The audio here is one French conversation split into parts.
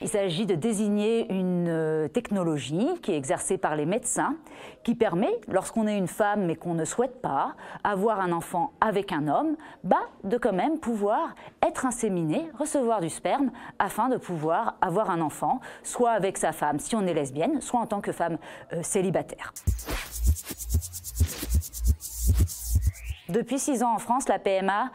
s'agit de désigner une technologie qui est exercée par les médecins, qui permet, lorsqu'on est une femme mais qu'on ne souhaite pas avoir un enfant avec un homme, de quand même pouvoir être inséminé, recevoir du sperme, afin de pouvoir avoir un enfant, soit avec sa femme si on est lesbienne, soit en tant que femme célibataire. Depuis 6 ans en France, la PMA,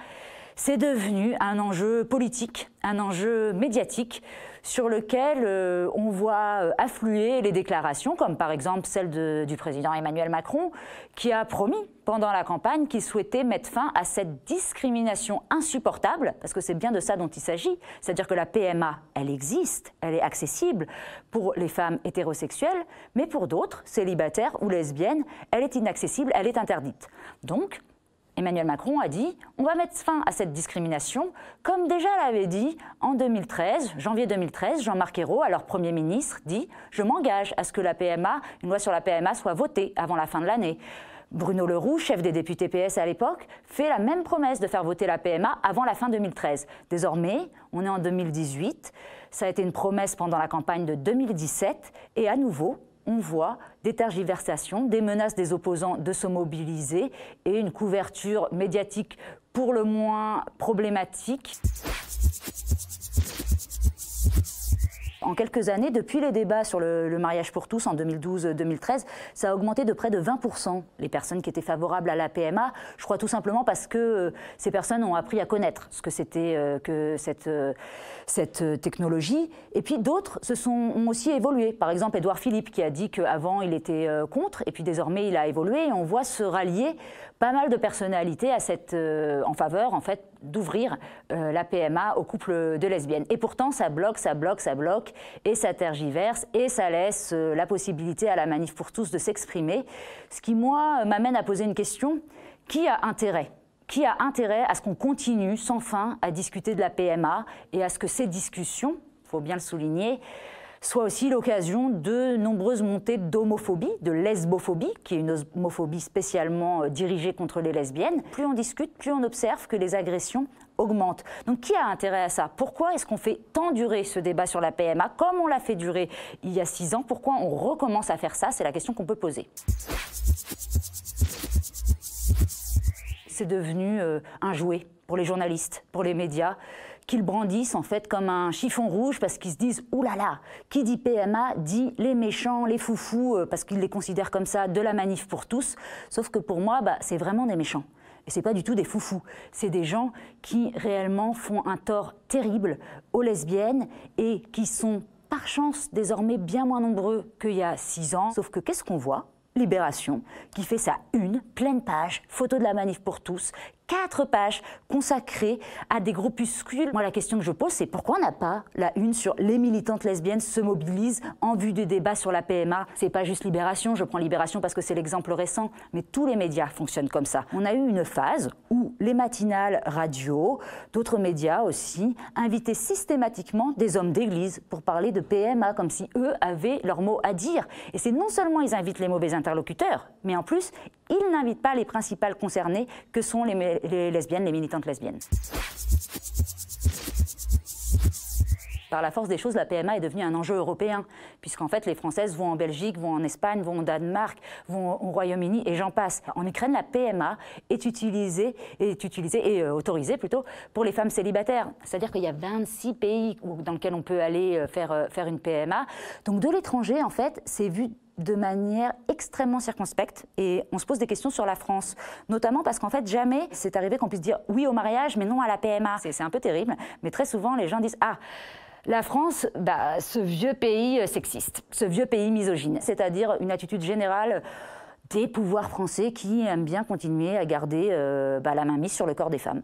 c'est devenu un enjeu politique, un enjeu médiatique sur lequel on voit affluer les déclarations, comme par exemple celle du président Emmanuel Macron, qui a promis pendant la campagne qu'il souhaitait mettre fin à cette discrimination insupportable, parce que c'est bien de ça dont il s'agit, c'est-à-dire que la PMA, elle existe, elle est accessible pour les femmes hétérosexuelles, mais pour d'autres, célibataires ou lesbiennes, elle est inaccessible, elle est interdite. Donc, Emmanuel Macron a dit « on va mettre fin à cette discrimination », comme déjà l'avait dit en 2013, janvier 2013, Jean-Marc Ayrault, alors Premier ministre, dit « je m'engage à ce que la PMA, une loi sur la PMA soit votée avant la fin de l'année ». Bruno Le Roux, chef des députés PS à l'époque, fait la même promesse de faire voter la PMA avant la fin 2013. Désormais, on est en 2018, ça a été une promesse pendant la campagne de 2017, et à nouveau, on voit des tergiversations, des menaces des opposants de se mobiliser et une couverture médiatique pour le moins problématique. En quelques années, depuis les débats sur le mariage pour tous en 2012-2013, ça a augmenté de près de 20% les personnes qui étaient favorables à la PMA. Je crois tout simplement parce que ces personnes ont appris à connaître ce que c'était que cette technologie. Et puis d'autres ont aussi évolué. Par exemple, Édouard Philippe qui a dit qu'avant il était contre et puis désormais il a évolué. Et on voit se rallier pas mal de personnalités à en faveur en fait, d'ouvrir la PMA aux couples de lesbiennes. Et pourtant, ça bloque, et ça tergiverse, et ça laisse la possibilité à la Manif pour tous de s'exprimer. Ce qui, moi, m'amène à poser une question. Qui a intérêt à ce qu'on continue sans fin à discuter de la PMA et à ce que ces discussions, il faut bien le souligner, soit aussi l'occasion de nombreuses montées d'homophobie, de lesbophobie, qui est une homophobie spécialement dirigée contre les lesbiennes. Plus on discute, plus on observe que les agressions augmentent. Donc qui a intérêt à ça? Pourquoi est-ce qu'on fait tant durer ce débat sur la PMA comme on l'a fait durer il y a 6 ans? Pourquoi on recommence à faire ça? C'est la question qu'on peut poser. C'est devenu un jouet pour les journalistes, pour les médias, qu'ils brandissent en fait comme un chiffon rouge parce qu'ils se disent « Ouh là là, qui dit PMA dit les méchants, les foufous », parce qu'ils les considèrent comme ça, de la Manif pour tous. Sauf que pour moi, c'est vraiment des méchants. Et ce n'est pas du tout des foufous. C'est des gens qui réellement font un tort terrible aux lesbiennes et qui sont par chance désormais bien moins nombreux qu'il y a 6 ans. Sauf que qu'est-ce qu'on voit? Libération, qui fait sa une, pleine page, photo de la Manif pour tous, 4 pages consacrées à des groupuscules. Moi, la question que je pose, c'est pourquoi on n'a pas la une sur les militantes lesbiennes se mobilisent en vue du débat sur la PMA? C'est pas juste Libération, je prends Libération parce que c'est l'exemple récent, mais tous les médias fonctionnent comme ça. On a eu une phase où les matinales radio, d'autres médias aussi, invitaient systématiquement des hommes d'église pour parler de PMA, comme si eux avaient leur mot à dire. Et c'est non seulement ils invitent les mauvais interlocuteurs, mais en plus, ils n'invitent pas les principales concernées que sont les lesbiennes, les militantes lesbiennes. Par la force des choses, la PMA est devenue un enjeu européen, puisqu'en fait les Françaises vont en Belgique, vont en Espagne, vont au Danemark, vont au Royaume-Uni et j'en passe. En Ukraine, la PMA est utilisée et autorisée plutôt pour les femmes célibataires. C'est-à-dire qu'il y a 26 pays dans lesquels on peut aller faire une PMA. Donc de l'étranger, en fait, c'est vu de manière extrêmement circonspecte et on se pose des questions sur la France, notamment parce qu'en fait jamais c'est arrivé qu'on puisse dire oui au mariage mais non à la PMA. C'est un peu terrible, mais très souvent les gens disent « Ah, la France, ce vieux pays sexiste, ce vieux pays misogyne », c'est-à-dire une attitude générale des pouvoirs français qui aiment bien continuer à garder la mainmise sur le corps des femmes.